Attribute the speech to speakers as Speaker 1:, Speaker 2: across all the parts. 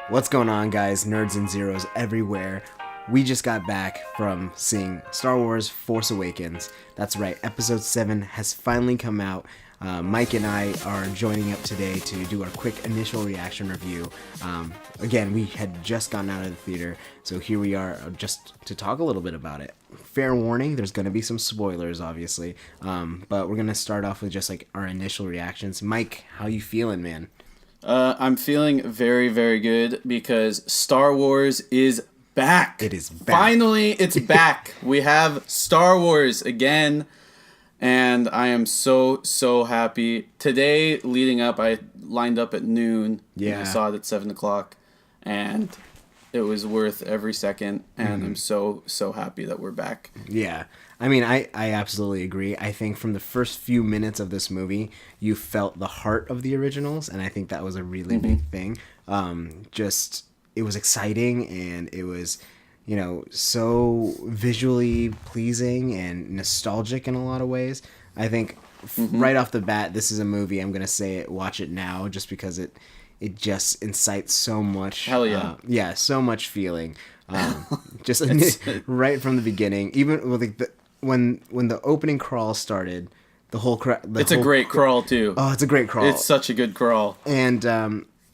Speaker 1: What's going on, guys? Nerds and Zeros everywhere. We just got back from seeing Star Wars Force Awakens. That's right, Episode 7 has finally come out. Mike and I are joining up today to do our quick initial reaction review. Again, we had just gotten out of the theater, so here we are just to talk a little bit about it. Fair warning, there's going to be some spoilers, obviously, but we're going to start off with just like our initial reactions. Mike, how you feeling, man?
Speaker 2: I'm feeling very, very good because Star Wars is back.
Speaker 1: It is back.
Speaker 2: Finally, it's back. We have Star Wars again, and I am so happy. Today, leading up, I lined up at noon.
Speaker 1: Yeah.
Speaker 2: And I saw it at 7 o'clock, and it was worth every second, and I'm so happy that we're back.
Speaker 1: Yeah. I mean, I absolutely agree. I think from the first few minutes of this movie, you felt the heart of the originals, and I think that was a really big thing. It was exciting, and it was, so visually pleasing and nostalgic in a lot of ways. I think right off the bat, this is a movie, I'm going to say it, watch it now, just because it just incites so much.
Speaker 2: Hell yeah.
Speaker 1: So much feeling. Just right from the beginning, even with like when the opening crawl started, the whole
Speaker 2: It's a great crawl too.
Speaker 1: Oh, it's a great crawl.
Speaker 2: It's such a good crawl.
Speaker 1: And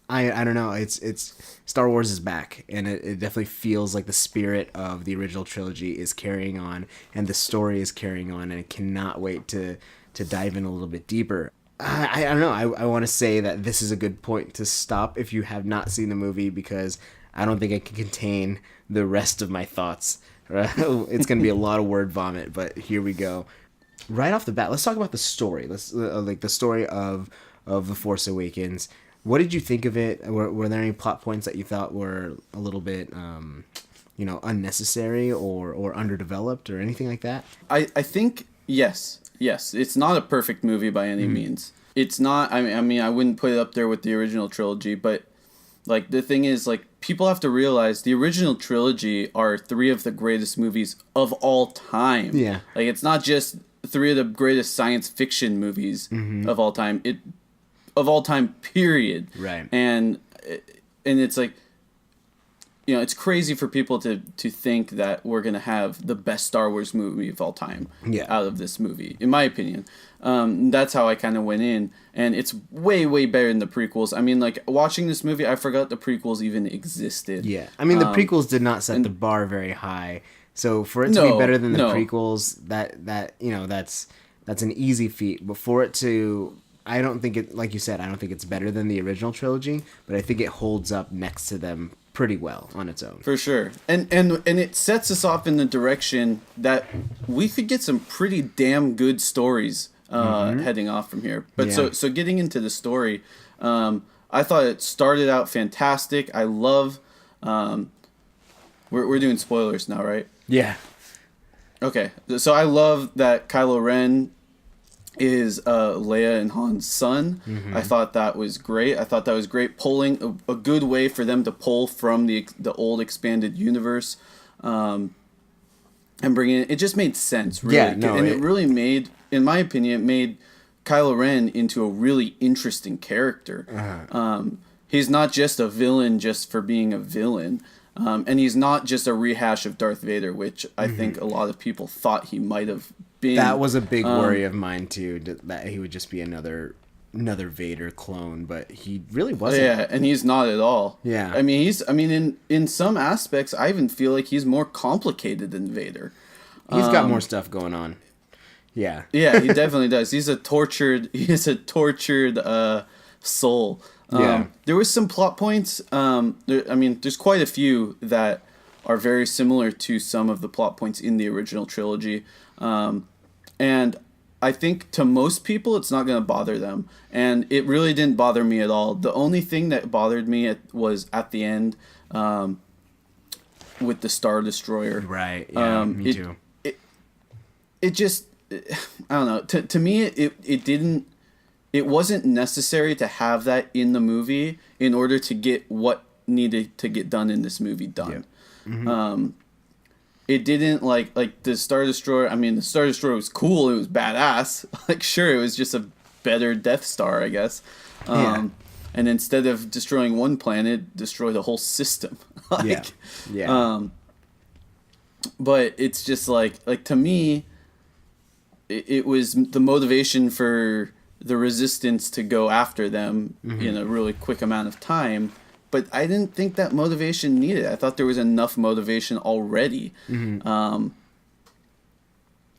Speaker 1: I don't know, it's Star Wars is back, and it definitely feels like the spirit of the original trilogy is carrying on, and the story is carrying on, and I cannot wait to dive in a little bit deeper. I don't know. I want to say that this is a good point to stop if you have not seen the movie, because I don't think I can contain the rest of my thoughts. It's going to be a lot of word vomit, but here we go. Right off the bat, let's talk about the story. Let's like the story of The Force Awakens. What did you think of it? Were there any plot points that you thought were a little bit, unnecessary or underdeveloped or anything like that?
Speaker 2: I think yes. It's not a perfect movie by any means. It's not. I mean, I wouldn't put it up there with the original trilogy, but like the thing is, like, people have to realize the original trilogy are three of the greatest movies of all time.
Speaker 1: Yeah. Like,
Speaker 2: it's not just three of the greatest science fiction movies of all time. Of all time, period.
Speaker 1: Right.
Speaker 2: And it's like, it's crazy for people to think that we're going to have the best Star Wars movie of all time out of this movie, in my opinion. That's how I kind of went in, and it's way, way better than the prequels. I mean, like, watching this movie, I forgot the prequels even existed.
Speaker 1: Yeah. I mean, the prequels did not set the bar very high, so for it to be better than the prequels, that's an easy feat. But for it to... I don't think it, like you said, I don't think it's better than the original trilogy, but I think it holds up next to them pretty well on its own.
Speaker 2: For sure. And it sets us off in the direction that we could get some pretty damn good stories heading off from here. But so getting into the story, I thought it started out fantastic. I love we're doing spoilers now, right?
Speaker 1: Yeah.
Speaker 2: Okay. So I love that Kylo Ren is Leia and Han's son. I thought that was great. Pulling a good way for them to pull from the old expanded universe, and bringing it just made sense, really. It really made, in my opinion, it made Kylo Ren into a really interesting character. He's not just a villain just for being a villain. And he's not just a rehash of Darth Vader, which I think a lot of people thought he might have been.
Speaker 1: That was a big worry of mine too, that he would just be another Vader clone, but he really wasn't.
Speaker 2: Yeah, and he's not at all.
Speaker 1: Yeah.
Speaker 2: I mean, in some aspects, I even feel like he's more complicated than Vader.
Speaker 1: He's got more stuff going on. Yeah.
Speaker 2: Yeah, he definitely does. He's a tortured soul. There was some plot points. There's quite a few that are very similar to some of the plot points in the original trilogy. And I think to most people, it's not going to bother them. And it really didn't bother me at all. The only thing that bothered me was at the end with the Star Destroyer.
Speaker 1: Right, yeah, me too.
Speaker 2: It just, I don't know. To me, it wasn't necessary to have that in the movie in order to get what needed to get done in this movie done. Yeah. It didn't like the Star Destroyer. I mean, the Star Destroyer was cool. It was badass. Like, sure, it was just a better Death Star, I guess. and instead of destroying one planet, destroy the whole system.
Speaker 1: Yeah. Yeah.
Speaker 2: But it's just like to me, it was the motivation for the resistance to go after them in a really quick amount of time. But I didn't think that motivation needed. I thought there was enough motivation already.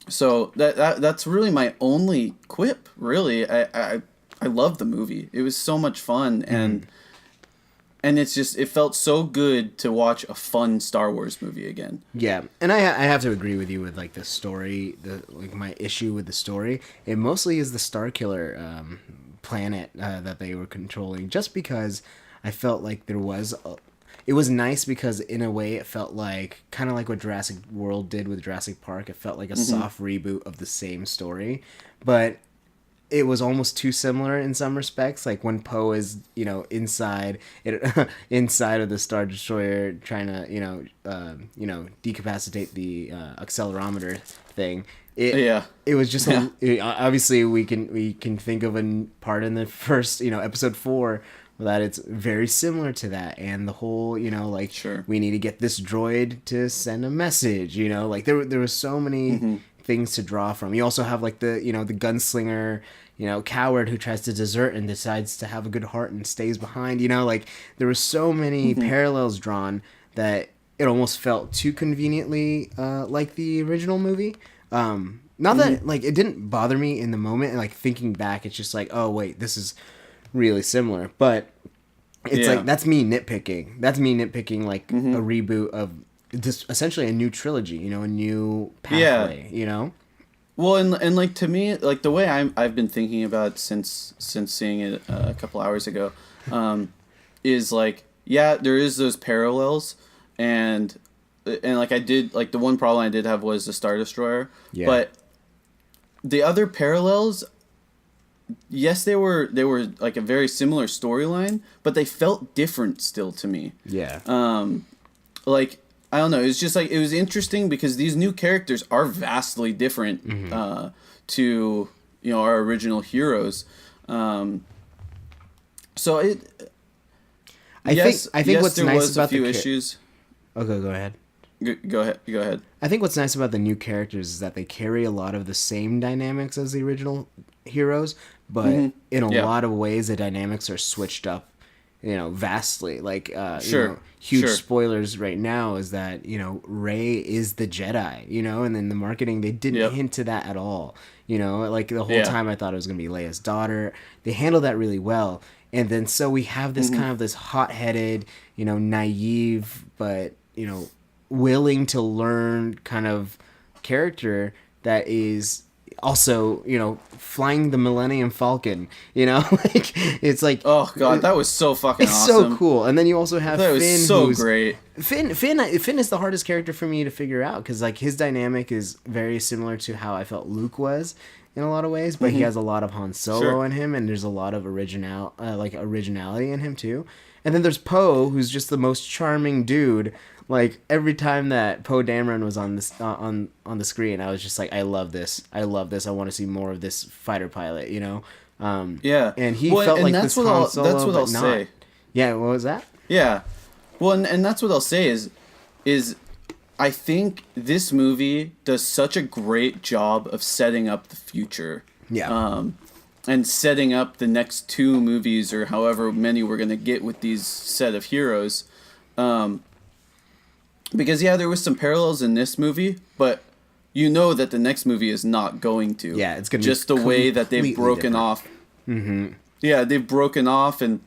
Speaker 2: So that's really my only quip. Really, I love the movie. It was so much fun, and it's just, it felt so good to watch a fun Star Wars movie again.
Speaker 1: Yeah, and I have to agree with you with like the story. My issue with the story, it mostly is the Starkiller planet that they were controlling. Just because I felt like it was nice because in a way it felt like kind of like what Jurassic World did with Jurassic Park. It felt like a soft reboot of the same story, but it was almost too similar in some respects. Like when Poe is, inside inside of the Star Destroyer trying to, decapacitate the accelerometer thing. It was just obviously we can think of a part in the first, episode 4 that it's very similar to that, and the whole,
Speaker 2: Sure.
Speaker 1: we need to get this droid to send a message, like there were so many things to draw from. You also have like the the gunslinger, coward who tries to desert and decides to have a good heart and stays behind. Like there were so many parallels drawn that it almost felt too conveniently like the original movie. Not that like it didn't bother me in the moment, and like thinking back, it's just like, oh wait, this is really similar. But it's like that's me nitpicking. That's me nitpicking like a reboot of this, essentially a new trilogy. A new pathway.
Speaker 2: Well, and like to me, like the way I've been thinking about it since seeing it a couple hours ago, is like, yeah, there is those parallels, and like I did, like the one problem I did have was the Star Destroyer, but the other parallels, yes, they were like a very similar storyline, but they felt different still to me.
Speaker 1: Yeah.
Speaker 2: Like, I don't know. It's just like, it was interesting because these new characters are vastly different to our original heroes. So I think what's
Speaker 1: there
Speaker 2: nice
Speaker 1: was
Speaker 2: about
Speaker 1: a few
Speaker 2: issues.
Speaker 1: Okay, go ahead.
Speaker 2: Go ahead.
Speaker 1: I think what's nice about the new characters is that they carry a lot of the same dynamics as the original heroes, but in a lot of ways the dynamics are switched up, vastly. Like huge spoilers right now is that Rey is the Jedi, and in the marketing they didn't hint to that at all. Like the whole time I thought it was gonna be Leia's daughter. They handled that really well, and then so we have this kind of this hot-headed, naive but willing to learn kind of character that is also flying the Millennium Falcon. Like it's like,
Speaker 2: oh god, that was so fucking
Speaker 1: it's
Speaker 2: awesome.
Speaker 1: So cool. And then you also have
Speaker 2: Finn,
Speaker 1: was
Speaker 2: so great.
Speaker 1: Finn is the hardest character for me to figure out, because like his dynamic is very similar to how I felt Luke was in a lot of ways, but he has a lot of Han Solo in him, and there's a lot of originality in him too. And then there's Poe, who's just the most charming dude. Like every time that Poe Dameron was on this on the screen, I was just like, I love this. I want to see more of this fighter pilot. And he felt like this Han Solo,
Speaker 2: that's what I'll say.
Speaker 1: Yeah, what was that?
Speaker 2: Yeah, well, and that's what I'll say is I think this movie does such a great job of setting up the future.
Speaker 1: Yeah.
Speaker 2: And setting up the next 2 movies, or however many we're gonna get with these set of heroes. Because there was some parallels in this movie, but that the next movie is not going to.
Speaker 1: Yeah, it's gonna
Speaker 2: just
Speaker 1: be
Speaker 2: the way that they've broken
Speaker 1: different.
Speaker 2: off. Yeah, they've broken off, and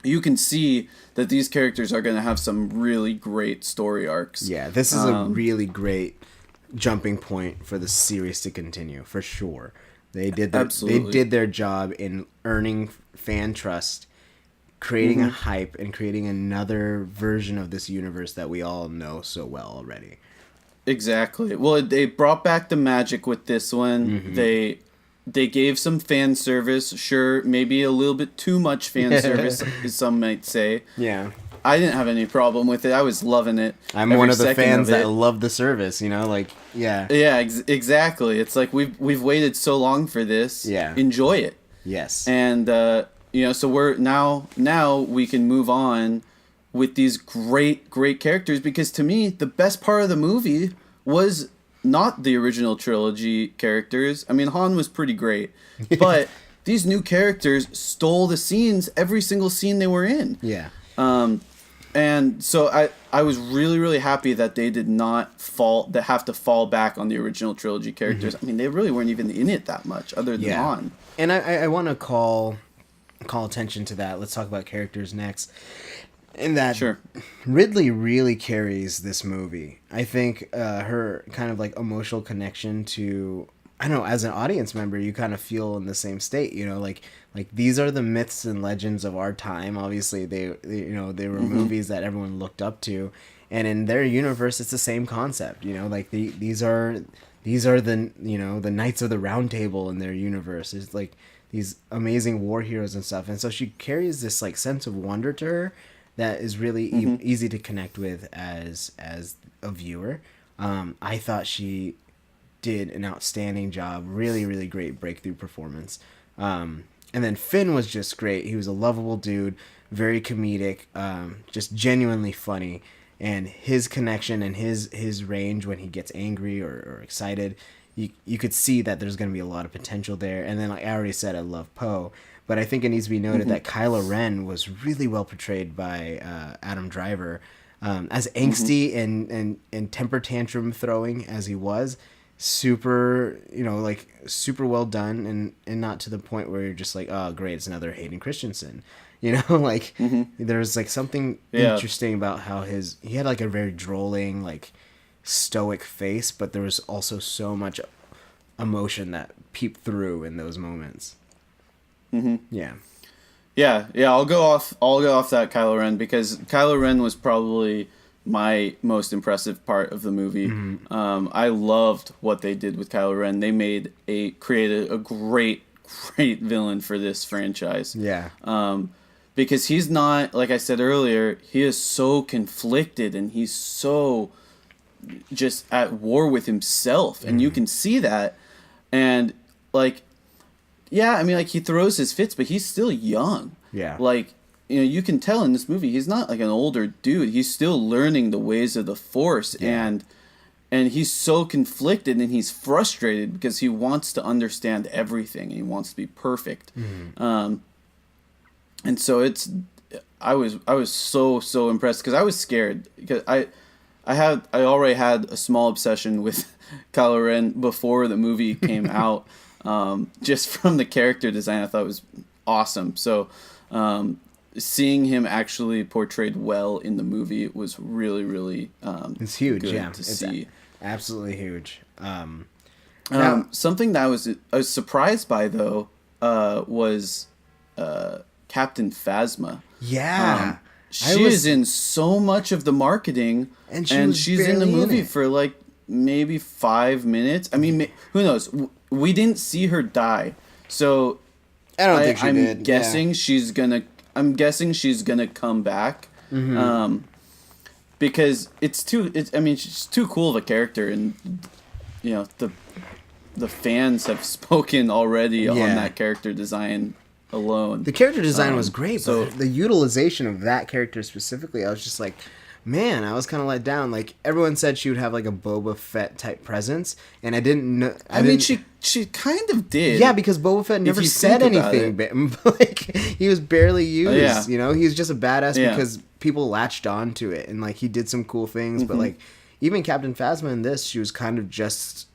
Speaker 2: you can see that these characters are gonna have some really great story arcs.
Speaker 1: Yeah, this is a really great jumping point for the series to continue, for sure. They did their job in earning fan trust, creating a hype, and creating another version of this universe that we all know so well already.
Speaker 2: Exactly. Well, they brought back the magic with this one. They gave some fan service. Sure, maybe a little bit too much fan service, as some might say.
Speaker 1: Yeah.
Speaker 2: I didn't have any problem with it. I was loving it.
Speaker 1: I'm one of the fans that love the service, Yeah,
Speaker 2: exactly. It's like we've waited so long for this.
Speaker 1: Yeah.
Speaker 2: Enjoy it.
Speaker 1: Yes.
Speaker 2: And So we're now we can move on with these great characters, because to me the best part of the movie was not the original trilogy characters. I mean, Han was pretty great, but these new characters stole the scenes, every single scene they were in.
Speaker 1: Yeah.
Speaker 2: And so I was really, really happy that they did not have to fall back on the original trilogy characters. I mean, they really weren't even in it that much other than Han.
Speaker 1: And I want to call attention to that. Let's talk about characters next. And that
Speaker 2: Sure.
Speaker 1: Ridley really carries this movie. I think her kind of like emotional connection to, I don't know, as an audience member, you kind of feel in the same state, like these are the myths and legends of our time. Obviously they were movies that everyone looked up to, and in their universe it's the same concept, like these are the, the Knights of the Round Table in their universe. It's like these amazing war heroes and stuff, and so she carries this like sense of wonder to her that is really easy to connect with as a viewer. I thought she did an outstanding job. Really, really great breakthrough performance. And then Finn was just great. He was a lovable dude, very comedic, just genuinely funny. And his connection and his range when he gets angry or excited, you could see that there's going to be a lot of potential there. And then, like I already said, I love Poe. But I think it needs to be noted that Kylo Ren was really well portrayed by Adam Driver. As angsty and temper tantrum throwing as he was, super well done, and not to the point where you're just like, oh great, it's another Hayden Christensen. There's like something interesting about how he had like a very drolling, like stoic face, but there was also so much emotion that peeped through in those moments. Yeah. I'll go off that Kylo Ren, because Kylo Ren was probably my most impressive part of the movie. I loved what they did with Kylo Ren. They created a great villain for this franchise. Yeah.
Speaker 2: Because he's not, like I said earlier, he is so conflicted, and he's so just at war with himself, and you can see that. And like, yeah, I mean, like, he throws his fits, but he's still young.
Speaker 1: Yeah.
Speaker 2: Like, you can tell in this movie he's not like an older dude. He's still learning the ways of the Force, and he's so conflicted, and he's frustrated because he wants to understand everything, and he wants to be perfect. And so I was so impressed, because I was scared, because I already had a small obsession with Kylo Ren before the movie came out. Just from the character design, I thought it was awesome. So seeing him actually portrayed well in the movie was really, really
Speaker 1: it's huge.
Speaker 2: good
Speaker 1: to
Speaker 2: see.
Speaker 1: Absolutely huge.
Speaker 2: Something that I was surprised by, though, was Captain Phasma.
Speaker 1: Yeah.
Speaker 2: She is in so much of the marketing, and she's in the movie for like maybe 5 minutes. I mean, who knows? We didn't see her die, so
Speaker 1: I don't think she
Speaker 2: I'm
Speaker 1: did.
Speaker 2: Guessing she's gonna. I'm guessing she's gonna come back, because it's too. I mean, she's too cool of a character, and the fans have spoken already on that character design alone.
Speaker 1: The character design was great, but the utilization of that character specifically, I was just like, man, I was kind of let down. Like, everyone said she would have like a Boba Fett type presence, and I didn't know.
Speaker 2: I mean, she kind of did.
Speaker 1: Yeah, because Boba Fett never said anything. Like, he was barely used. He was just a badass because people latched on to it, and like he did some cool things. But like, even Captain Phasma in this, she was kind of just.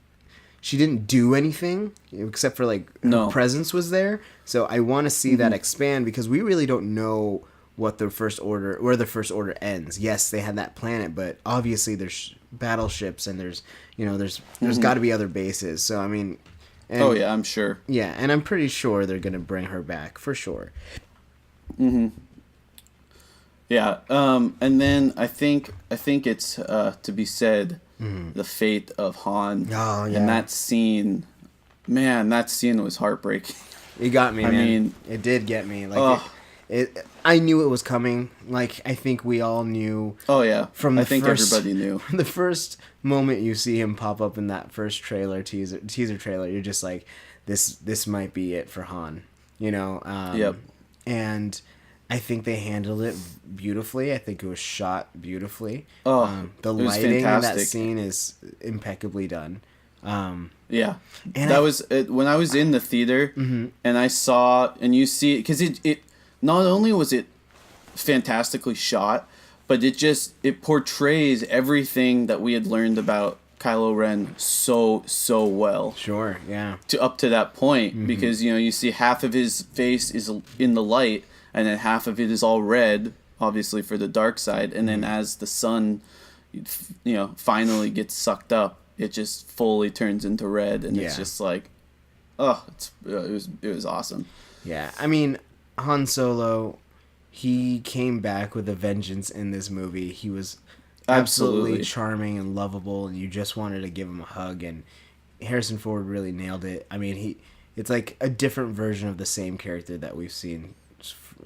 Speaker 1: She didn't do anything except for like her presence was there. So I want to see that expand, because we really don't know where the First Order ends. Yes, they had that planet, but obviously there's battleships, and there's got to be other bases. So I mean,
Speaker 2: I'm sure.
Speaker 1: Yeah, and I'm pretty sure they're gonna bring her back for sure.
Speaker 2: Yeah, and then I think it's to be said, the fate of Han.
Speaker 1: Oh, yeah.
Speaker 2: And that scene, man, that scene was heartbreaking.
Speaker 1: It got me, man. I mean, it did get me. Like, I knew it was coming. Like, I think we all knew.
Speaker 2: Oh yeah, everybody knew.
Speaker 1: From the first moment you see him pop up in that first teaser trailer, you're just like, this might be it for Han.
Speaker 2: Yep.
Speaker 1: and I think they handled it beautifully. I think it was shot beautifully.
Speaker 2: Oh,
Speaker 1: The
Speaker 2: it was
Speaker 1: lighting in that
Speaker 2: fantastic.
Speaker 1: scene is impeccably done.
Speaker 2: Yeah,
Speaker 1: And
Speaker 2: that was it, when I was in the theater and I saw and you see because it not only was it fantastically shot, but it portrays everything that we had learned about Kylo Ren so well
Speaker 1: Sure, yeah.
Speaker 2: to up to that point because you see half of his face is in the light and then half of it is all red, obviously for the dark side, and then as the sun finally gets sucked up, it just fully turns into red, and it's
Speaker 1: Yeah.
Speaker 2: just like, oh, it was awesome.
Speaker 1: Yeah, I mean, Han Solo, he came back with a vengeance in this movie. He was absolutely
Speaker 2: Absolutely.
Speaker 1: charming and lovable, and you just wanted to give him a hug. And Harrison Ford really nailed it. I mean, it's like a different version of the same character that we've seen,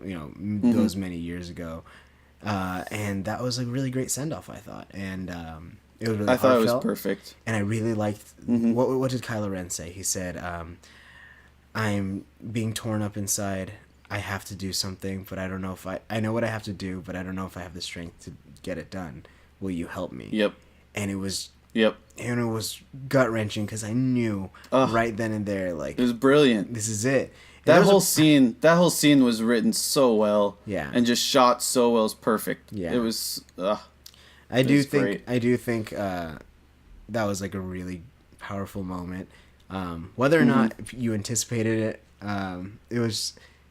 Speaker 1: those many years ago. And that was a really great send off, I thought. And it was really
Speaker 2: I thought it was
Speaker 1: heartfelt.
Speaker 2: perfect.
Speaker 1: And I really liked what did Kylo Ren say? He said, "I'm being torn up inside. I have to do something, but I don't know if I know what I have to do, but I don't know if I have the strength to get it done. Will you help me?"
Speaker 2: Yep.
Speaker 1: And it was
Speaker 2: Yep.
Speaker 1: gut wrenching because I knew right then and there, like,
Speaker 2: It was brilliant.
Speaker 1: this is it. And
Speaker 2: That
Speaker 1: there was
Speaker 2: whole scene was written so well.
Speaker 1: Yeah.
Speaker 2: And just shot so well. It's perfect.
Speaker 1: Yeah.
Speaker 2: It was.
Speaker 1: I do
Speaker 2: was
Speaker 1: think
Speaker 2: great.
Speaker 1: that was like a really powerful moment. Whether or not you anticipated it,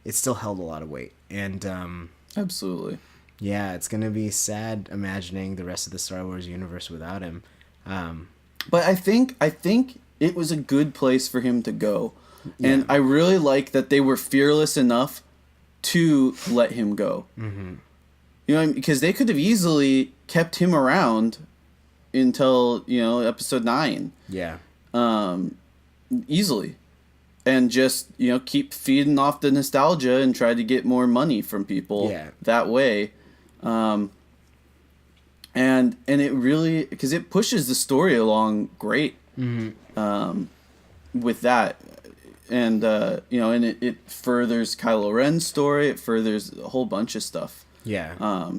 Speaker 1: it still held a lot of weight. And
Speaker 2: Absolutely.
Speaker 1: yeah, it's gonna be sad imagining the rest of the Star Wars universe without him.
Speaker 2: But I think it was a good place for him to go. And I really like that they were fearless enough to let him go. Mm-hmm. Because they could have easily kept him around until, episode 9.
Speaker 1: Yeah,
Speaker 2: Easily. And just, keep feeding off the nostalgia and try to get more money from people that way. And it really, because it pushes the story along great with that. And, and it furthers Kylo Ren's story. It furthers a whole bunch of stuff.
Speaker 1: yeah.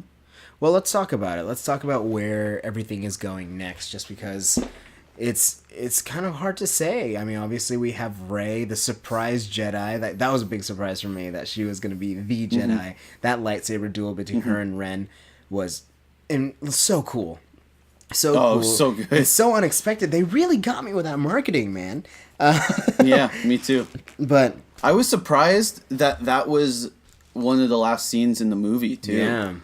Speaker 1: Well, let's talk about it. Let's talk about where everything is going next, just because it's kind of hard to say. I mean, obviously we have Rey, the surprise Jedi. That was a big surprise for me that she was going to be the Jedi. That lightsaber duel between her and Ren was so cool. So cool.
Speaker 2: So good.
Speaker 1: It's so unexpected. They really got me with that marketing, man.
Speaker 2: Yeah, me too.
Speaker 1: But
Speaker 2: I was surprised that was one of the last scenes in the movie too.
Speaker 1: yeah.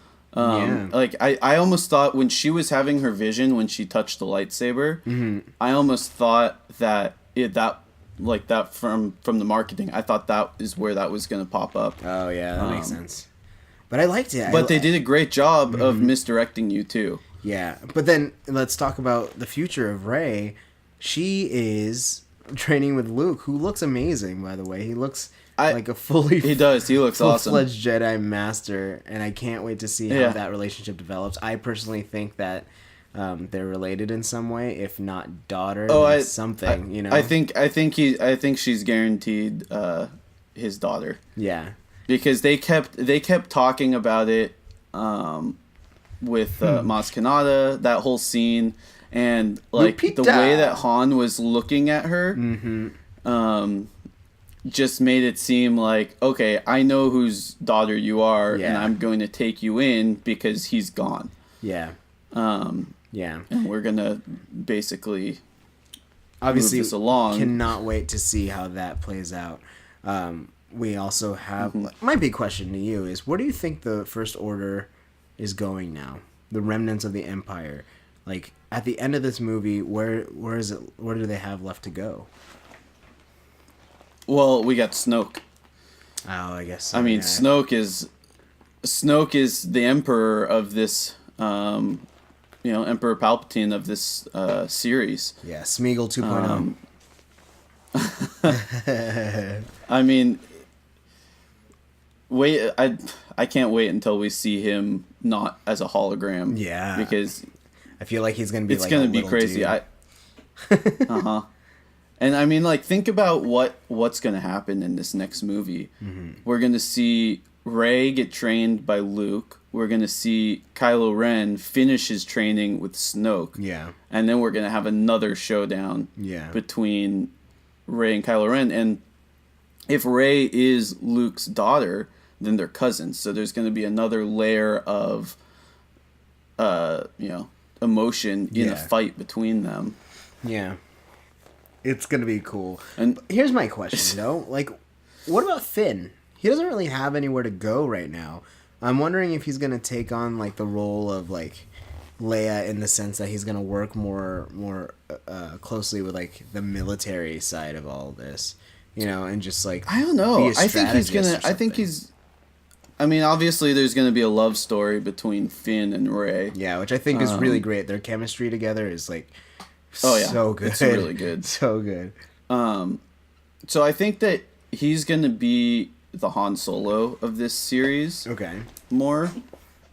Speaker 2: Like I almost thought when she was having her vision when she touched the lightsaber, I almost thought that from the marketing, I thought that is where that was gonna pop up.
Speaker 1: Oh yeah, that makes sense. But I liked it.
Speaker 2: But they did a great job of misdirecting you too.
Speaker 1: Yeah, but then let's talk about the future of Rey. She is training with Luke, who looks amazing, by the way. He looks like a
Speaker 2: He does. He looks awesome.
Speaker 1: full-fledged Jedi master, and I can't wait to see how that relationship develops. I personally think that they're related in some way, if not daughter, then something.
Speaker 2: I think she's guaranteed his daughter.
Speaker 1: Yeah.
Speaker 2: Because they kept talking about it with Maz Kanata, that whole scene, and like
Speaker 1: Lupita.
Speaker 2: the way that Han was looking at her, just made it seem like, okay, I know whose daughter you are, and I'm going to take you in because he's gone.
Speaker 1: Yeah. Yeah.
Speaker 2: And we're gonna basically
Speaker 1: Obviously,
Speaker 2: move this along.
Speaker 1: Cannot wait to see how that plays out. We also have my big question to you is, where do you think the First Order is going now? The remnants of the Empire, like at the end of this movie, where is it? Where do they have left to go?
Speaker 2: Well, we got Snoke.
Speaker 1: Oh, I guess. So,
Speaker 2: I mean,
Speaker 1: yeah.
Speaker 2: Snoke is the emperor of this, Emperor Palpatine of this series.
Speaker 1: Yeah, Smeagol 2.0.
Speaker 2: I mean, I can't wait until we see him not as a hologram.
Speaker 1: Yeah,
Speaker 2: because
Speaker 1: I feel like he's gonna be.
Speaker 2: It's
Speaker 1: like
Speaker 2: gonna
Speaker 1: a
Speaker 2: be
Speaker 1: little
Speaker 2: crazy.
Speaker 1: dude.
Speaker 2: And I mean, like, think about what's gonna happen in this next movie. We're gonna see Rey get trained by Luke. We're going to see Kylo Ren finish his training with Snoke.
Speaker 1: Yeah.
Speaker 2: And then we're going to have another showdown between Rey and Kylo Ren. And if Rey is Luke's daughter, then they're cousins. So there's going to be another layer of, emotion in a fight between them.
Speaker 1: Yeah. It's going to be cool.
Speaker 2: And
Speaker 1: here's my question, though. Like, what about Finn? He doesn't really have anywhere to go right now. I'm wondering if he's going to take on, like, the role of, like, Leia in the sense that he's going to work more closely with, like, the military side of all of this. You know, and just, like,
Speaker 2: I don't know. I think he's going to... I mean, obviously, there's going to be a love story between Finn and Rey.
Speaker 1: Yeah, which I think is really great. Their chemistry together is, like, so good.
Speaker 2: It's really good.
Speaker 1: So good.
Speaker 2: So I think that he's going to be the Han Solo of this series.
Speaker 1: Okay.
Speaker 2: More.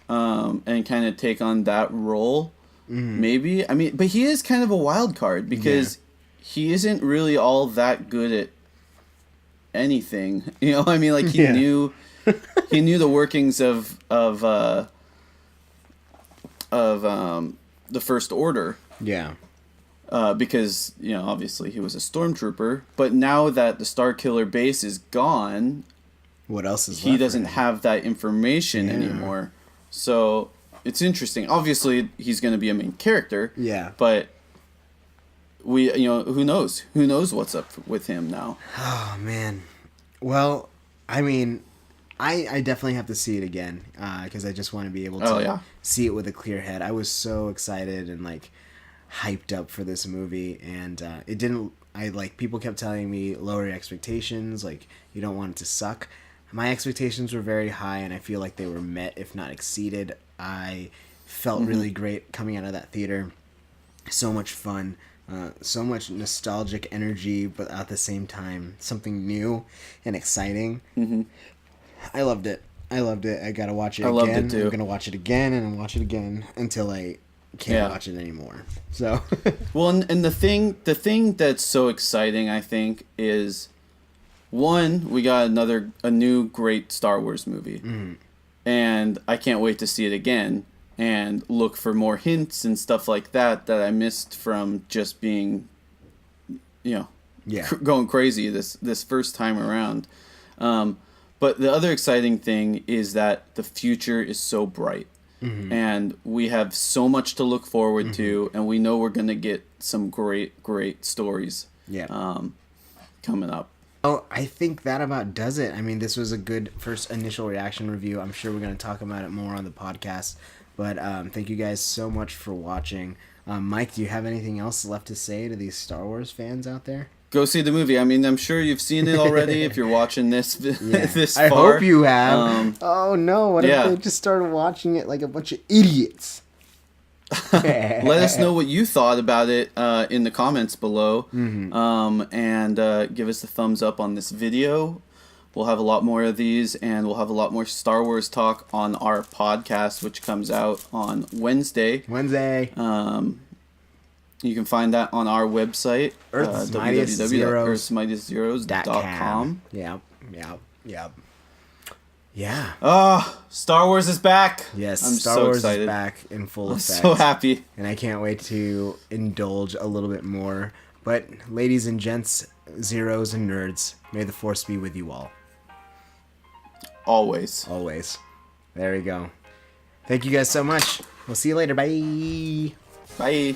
Speaker 2: And kind of take on that role. Mm-hmm. Maybe. I mean, but he is kind of a wild card because he isn't really all that good at anything. You know, I mean, like, he knew... he knew the workings of the First Order.
Speaker 1: Yeah.
Speaker 2: Because, you know, obviously he was a stormtrooper. But now that the Starkiller base is gone,
Speaker 1: what else is
Speaker 2: he
Speaker 1: left
Speaker 2: doesn't have that information anymore. So it's interesting. Obviously, he's going to be a main character.
Speaker 1: Yeah.
Speaker 2: But who knows? Who knows what's up with him now?
Speaker 1: Oh man. Well, I mean, I definitely have to see it again because I just want to be able to see it with a clear head. I was so excited and like hyped up for this movie, and it didn't. People kept telling me lower your expectations, like you don't want it to suck. My expectations were very high, and I feel like they were met, if not exceeded. I felt really great coming out of that theater. So much fun. So much nostalgic energy, but at the same time, something new and exciting. Mm-hmm. I loved it. I gotta watch it again. I loved it too. I'm gonna watch it again and watch it again until I can't watch it anymore. So,
Speaker 2: well, and the thing that's so exciting, I think, is one, we got a new great Star Wars movie, and I can't wait to see it again and look for more hints and stuff like that I missed from just being, going crazy this first time around. But the other exciting thing is that the future is so bright. Mm-hmm. And we have so much to look forward to, and we know we're going to get some great, great stories coming up.
Speaker 1: Oh, I think that about does it. I mean, this was a good first initial reaction review. I'm sure we're going to talk about it more on the podcast. But thank you guys so much for watching. Mike, do you have anything else left to say to these Star Wars fans out there?
Speaker 2: Go see the movie. I mean, I'm sure you've seen it already if you're watching this this far.
Speaker 1: I hope you have. Oh, no. What if they just started watching it like a bunch of idiots?
Speaker 2: Let us know what you thought about it in the comments below. Mm-hmm. And give us a thumbs up on this video. We'll have a lot more of these, and we'll have a lot more Star Wars talk on our podcast, which comes out on Wednesday. You can find that on our website, www.earthsmightiestzeros.com.
Speaker 1: Yep. Yeah.
Speaker 2: Oh, Star Wars is back.
Speaker 1: Yes,
Speaker 2: I'm
Speaker 1: Star
Speaker 2: so
Speaker 1: Wars
Speaker 2: excited.
Speaker 1: is back in full effect.
Speaker 2: I'm so happy.
Speaker 1: And I can't wait to indulge a little bit more. But ladies and gents, zeros and nerds, may the Force be with you all.
Speaker 2: Always.
Speaker 1: There we go. Thank you guys so much. We'll see you later. Bye.
Speaker 2: Bye.